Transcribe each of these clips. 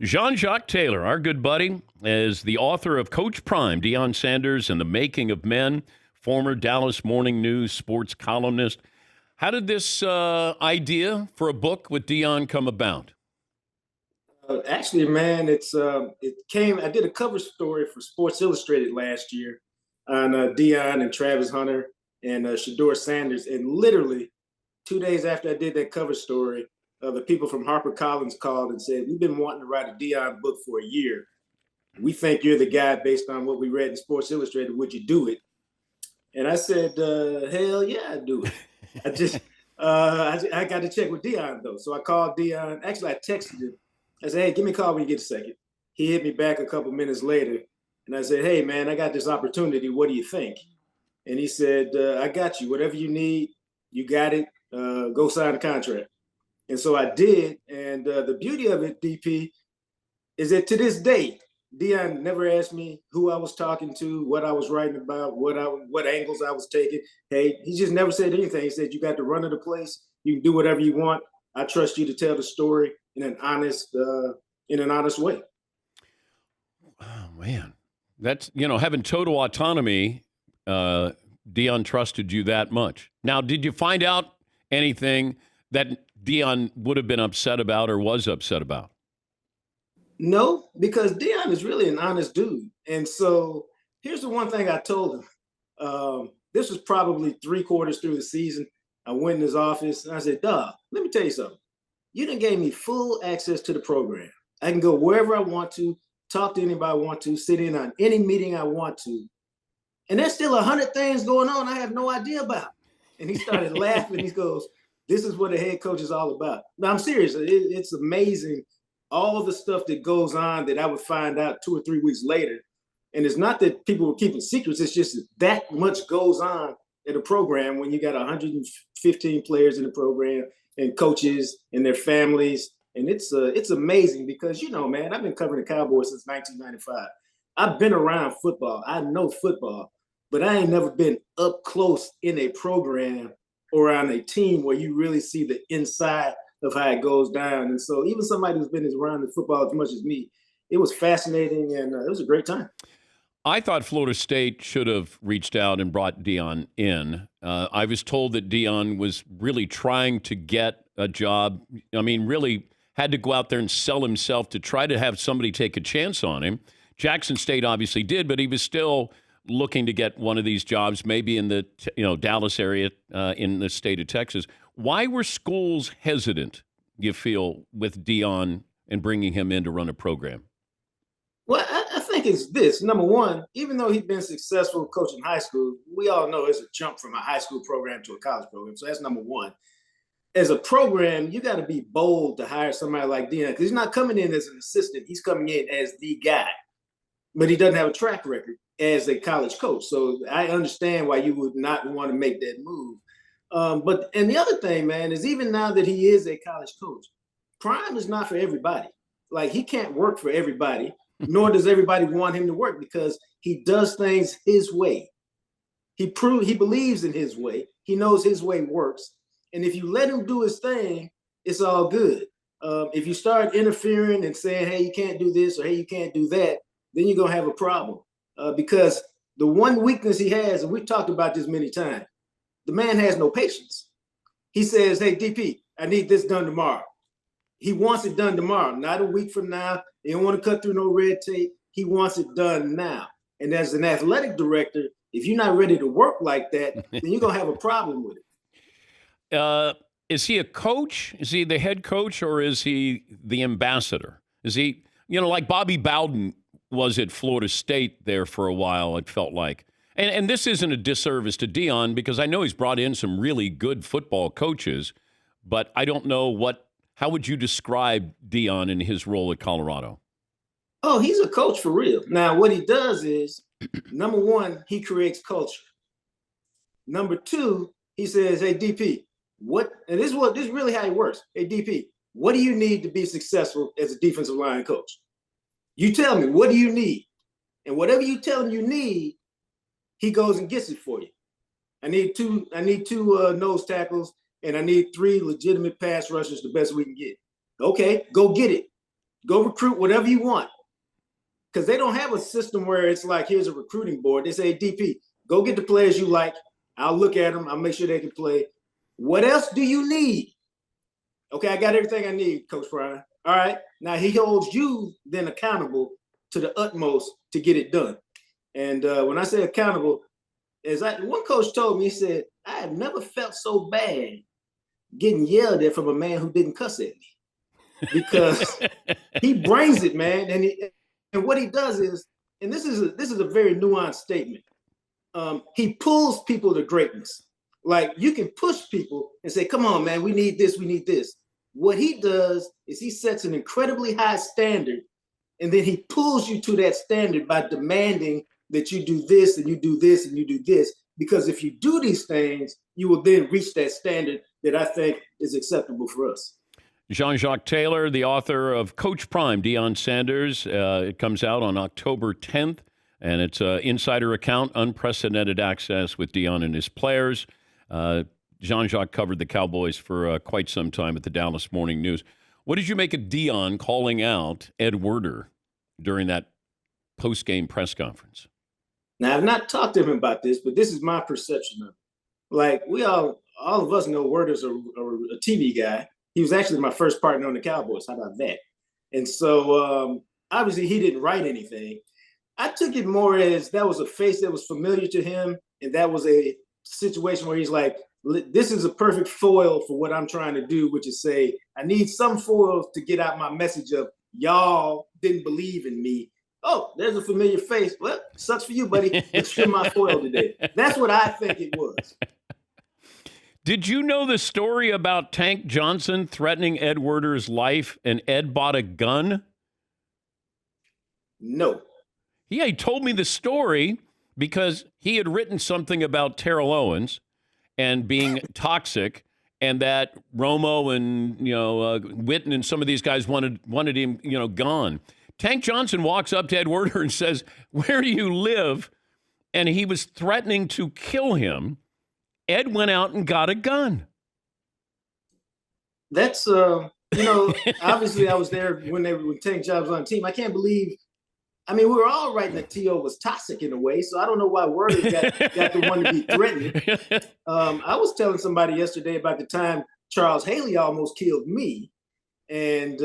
Jean-Jacques Taylor, our good buddy, is the author of Coach Prime, Deion Sanders and the Making of Men, former Dallas Morning News sports columnist. How did this idea for a book with Deion come about? Actually, man, it came. I did a cover story for Sports Illustrated last year on Deion and Travis Hunter and Shador Sanders, and literally 2 days after I did that cover story, the people from HarperCollins called and said, "We've been wanting to write a Deion book for a year. We think you're the guy based on what we read in Sports Illustrated. Would you do it?" And I said, "Hell yeah, I'd do it." I just I got to check with Deion though, so I called Deion. Actually, I texted him. I said, "Hey, give me a call when you get a second." He hit me back a couple minutes later, and I said, "Hey, man, I got this opportunity. What do you think?" And he said, "I got you. Whatever you need, you got it. Go sign a contract." And so I did. And the beauty of it, DP, is that to this day, Deion never asked me who I was talking to, what I was writing about, what angles I was taking. Hey, he just never said anything. He said, "You got the run of the place. You can do whatever you want. I trust you to tell the story in an honest way." Oh, man. That's, having total autonomy, Deion trusted you that much. Now, did you find out anything that Deion would have been upset about or was upset about? No, because Deion is really an honest dude. And so here's the one thing I told him. This was probably 3/4 through the season. I went in his office and I said, "Dog, let me tell you something. You done gave me full access to the program. I can go wherever I want to, talk to anybody I want to, sit in on any meeting I want to. And there's still 100 things going on I have no idea about." And he started laughing. He goes, "This is what a head coach is all about." No, I'm serious. It's amazing all the stuff that goes on that I would find out 2 or 3 weeks later. And it's not that people were keeping secrets. It's just that much goes on at a program when you got 115 players in the program and coaches and their families. And it's amazing because, man, I've been covering the Cowboys since 1995. I've been around football. I know football, but I ain't never been up close in a program or on a team where you really see the inside of how it goes down. And so even somebody who's been around the football as much as me, it was fascinating and it was a great time. I thought Florida State should have reached out and brought Deion in. I was told that Deion was really trying to get a job. I mean, really had to go out there and sell himself to try to have somebody take a chance on him. Jackson State obviously did, but he was still looking to get one of these jobs, maybe in the Dallas area in the state of Texas. Why were schools hesitant, you feel, with Deion and bringing him in to run a program? Well, I think it's this. Number one, even though he's been successful coaching high school, we all know it's a jump from a high school program to a college program. So that's number one. As a program, you got to be bold to hire somebody like Deion because he's not coming in as an assistant. He's coming in as the guy, but he doesn't have a track record as a college coach. So I understand why you would not want to make that move. And the other thing, man, is even now that he is a college coach, Prime is not for everybody. Like he can't work for everybody, nor does everybody want him to work because he does things his way. He believes in his way. He knows his way works. And if you let him do his thing, it's all good. If you start interfering and saying, "Hey, you can't do this," or "Hey, you can't do that," then you're going to have a problem. Because the one weakness he has, and we've talked about this many times, the man has no patience. He says, "Hey, DP, I need this done tomorrow." He wants it done tomorrow, not a week from now. He don't want to cut through no red tape. He wants it done now. And as an athletic director, if you're not ready to work like that, then you're going to have a problem with it. Is he a coach? Is he the head coach or is he the ambassador? Is he, like Bobby Bowden was at Florida State there for a while, it felt like. And this isn't a disservice to Deion because I know he's brought in some really good football coaches, but I don't know how would you describe Deion in his role at Colorado? Oh, he's a coach for real. Now, what he does is, number one, he creates culture. Number two, he says, "Hey, DP, and this is really how it works. Hey, DP, what do you need to be successful as a defensive line coach? You tell me, what do you need? And whatever you tell him you need, he goes and gets it for you. I need two nose tackles, and I need 3 legitimate pass rushers, the best we can get. Okay, go get it. Go recruit whatever you want. Because they don't have a system where it's like, here's a recruiting board. They say, DP, go get the players you like. I'll look at them. I'll make sure they can play. What else do you need? Okay, I got everything I need, Coach Prime. All right. Now he holds you then accountable to the utmost to get it done. And when I say accountable, one coach told me, he said, I have never felt so bad getting yelled at from a man who didn't cuss at me, because he brings it, man. And what he does is, and this is a very nuanced statement. He pulls people to greatness. Like, you can push people and say, come on, man, we need this, we need this. What he does is he sets an incredibly high standard, and then he pulls you to that standard by demanding that you do this and you do this and you do this. Because if you do these things, you will then reach that standard that I think is acceptable for us. Jean-Jacques Taylor, the author of Coach Prime, Deion Sanders. It comes out on October 10th, and it's an insider account, unprecedented access with Deion and his players. Jean-Jacques covered the Cowboys for quite some time at the Dallas Morning News. What did you make of Deion calling out Ed Werder during that post-game press conference? Now, I've not talked to him about this, but this is my perception of it. Like, all of us know Werder's a TV guy. He was actually my first partner on the Cowboys. How about that? And so obviously he didn't write anything. I took it more as that was a face that was familiar to him, and that was a situation where he's like, this is a perfect foil for what I'm trying to do, which is say, I need some foils to get out my message of y'all didn't believe in me. Oh, there's a familiar face. Well, sucks for you, buddy. But you're my foil today. That's what I think it was. Did you know the story about Tank Johnson threatening Ed Werder's life, and Ed bought a gun? No. Yeah, he told me the story because he had written something about Terrell Owens and being toxic, and that Romo and Witten and some of these guys wanted him gone. Tank Johnson walks up to Ed Werder and says, "Where do you live?" And he was threatening to kill him. Ed went out and got a gun. That's obviously I was there when Tank Johnson was on the team. I can't believe. I mean, we were all writing that T.O. was toxic in a way, so I don't know why Werder got the one to be threatened. I was telling somebody yesterday about the time Charles Haley almost killed me, and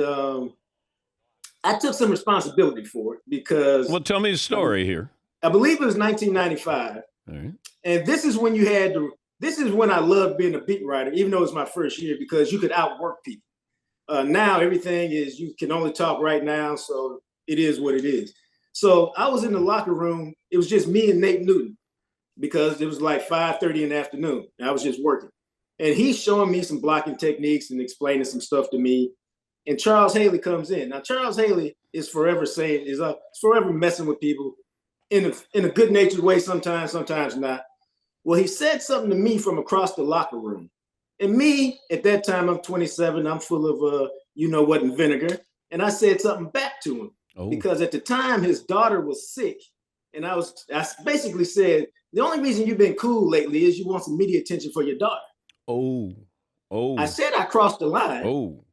I took some responsibility for it because. Well, tell me the story here. I believe it was 1995, all right. And this is when This is when I loved being a beat writer, even though it was my first year, because you could outwork people. Now everything is you can only talk right now, so it is what it is. So I was in the locker room. It was just me and Nate Newton because it was like 5:30 in the afternoon. And I was just working. And he's showing me some blocking techniques and explaining some stuff to me. And Charles Haley comes in. Now, Charles Haley is forever forever messing with people in a good-natured way sometimes, sometimes not. Well, he said something to me from across the locker room. And me, at that time, I'm 27. I'm full of, you-know-what and vinegar. And I said something back to him. Oh. Because at the time, his daughter was sick. And I basically said, the only reason you've been cool lately is you want some media attention for your daughter. Oh. I said I crossed the line. Oh.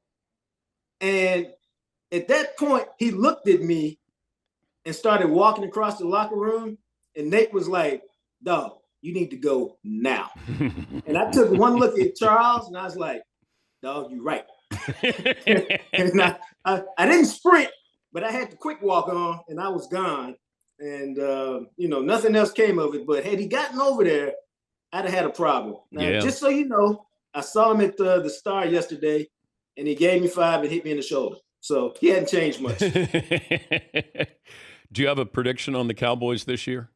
And at that point, he looked at me and started walking across the locker room. And Nate was like, dog, you need to go now. And I took one look at Charles and I was like, dog, you right. And I didn't sprint, but I had to quick walk on and I was gone. And, nothing else came of it. But had he gotten over there, I'd have had a problem. Now, just so you know, I saw him at the Star yesterday and he gave me 5 and hit me in the shoulder. So he hadn't changed much. Do you have a prediction on the Cowboys this year?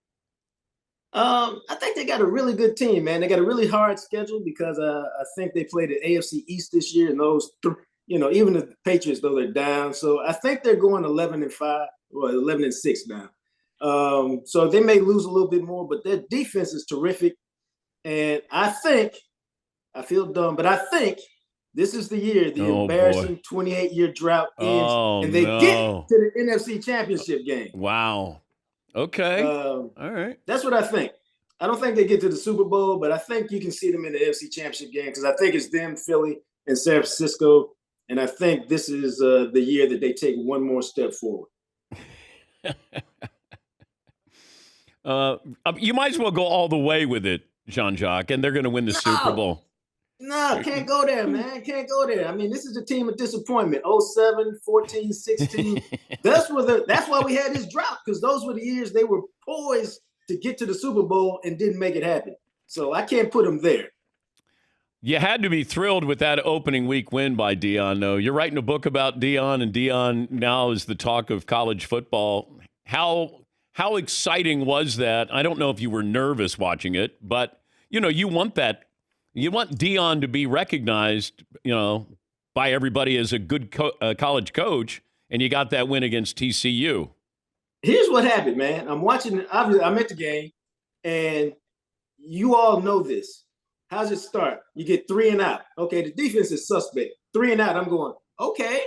I think they got a really good team, man. They got a really hard schedule because I think they played the AFC East this year, and those, even the Patriots, though they're down. So I think they're going 11-5 or 11-6 now. So they may lose a little bit more, but their defense is terrific. And I feel dumb, but I think this is the year the embarrassing 28-year drought ends, and they get to the NFC Championship game. Wow. Okay. All right. That's what I think. I don't think they get to the Super Bowl, but I think you can see them in the NFC Championship game because I think it's them, Philly, and San Francisco. And I think this is the year that they take one more step forward. You might as well go all the way with it, Jean-Jacques, and they're going to win the Super No, Bowl. no, can't go there, man. Can't go there. I mean, this is a team of disappointment. 07, 14, 16. That's why we had this drop, because those were the years they were poised to get to the Super Bowl and didn't make it happen. So I can't put them there. You had to be thrilled with that opening week win by Deion, though. You're writing a book about Deion, and Deion now is the talk of college football. How exciting was that? I don't know if you were nervous watching it, but, you want that. You want Deion to be recognized, by everybody as a good college coach, and you got that win against TCU. Here's what happened, man. I'm at the game, and you all know this. How's it start? You get 3 and out. Okay, the defense is suspect. 3 and out. I'm going, okay.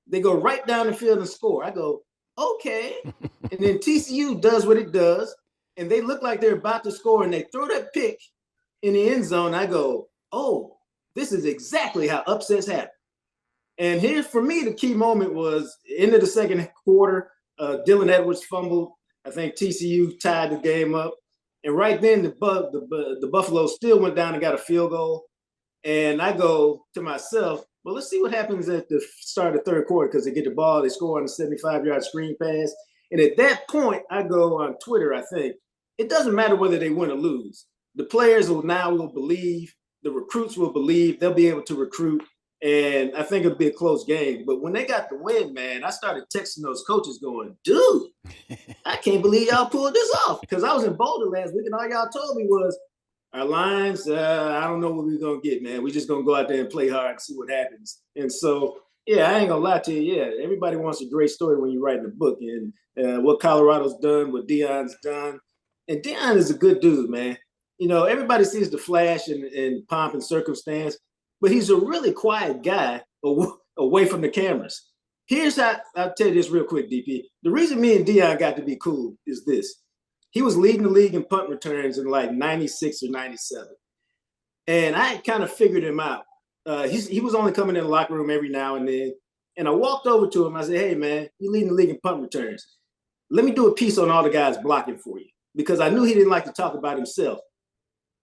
They go right down the field and score. I go, okay. And then TCU does what it does, and they look like they're about to score, and they throw that pick in the end zone. I go, oh, this is exactly how upsets happen. And here's, for me, the key moment was end of the second quarter. Dylan Edwards fumbled. I think TCU tied the game up. And right then, the Buffalo still went down and got a field goal. And I go to myself, well, let's see what happens at the start of the third quarter, because they get the ball, they score on a 75-yard screen pass. And at that point, I go on Twitter, I think, it doesn't matter whether they win or lose. The players will believe, the recruits will believe, they'll be able to recruit. And I think it'll be a close game. But when they got the win, man, I started texting those coaches going, dude, I can't believe y'all pulled this off. Because I was in Boulder last week, and all y'all told me was, our lines, I don't know what we're going to get, man. We're just going to go out there and play hard and see what happens. And so, yeah, I ain't going to lie to you. Yeah, everybody wants a great story when you're writing a book. And what Colorado's done, what Deion's done. And Deion is a good dude, man. Everybody sees the flash and pomp and circumstance, but he's a really quiet guy away from the cameras. Here's how, I'll tell you this real quick, DP. The reason me and Deion got to be cool is this. He was leading the league in punt returns in like 96 or 97. And I kind of figured him out. He was only coming in the locker room every now and then. And I walked over to him. I said, hey, man, you're leading the league in punt returns. Let me do a piece on all the guys blocking for you. Because I knew he didn't like to talk about himself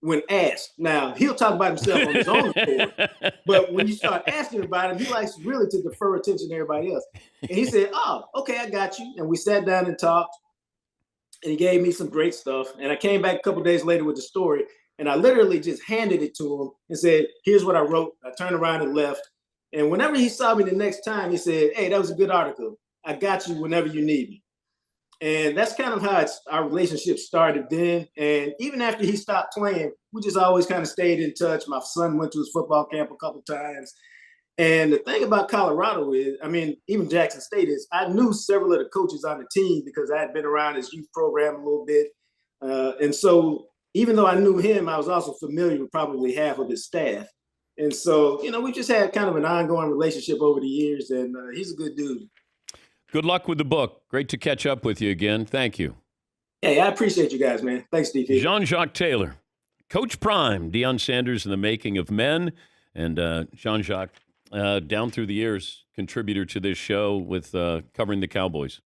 when asked. Now, he'll talk about himself on his own report, but when you start asking about him, he likes really to defer attention to everybody else. And he said, oh, okay, I got you. And we sat down and talked, and he gave me some great stuff. And I came back a couple of days later with the story, and I literally just handed it to him and said, here's what I wrote. I turned around and left. And whenever he saw me the next time, he said, hey, that was a good article. I got you whenever you need me. And that's kind of how our relationship started then. And even after he stopped playing, we just always kind of stayed in touch. My son went to his football camp a couple of times. And the thing about Colorado is, even Jackson State is, I knew several of the coaches on the team because I had been around his youth program a little bit. And so even though I knew him, I was also familiar with probably half of his staff. And so, we just had kind of an ongoing relationship over the years, and he's a good dude. Good luck with the book. Great to catch up with you again. Thank you. Hey, I appreciate you guys, man. Thanks, DP. Jean-Jacques Taylor, Coach Prime, Deion Sanders in the Making of Men, and Jean-Jacques, down through the years, contributor to this show with covering the Cowboys.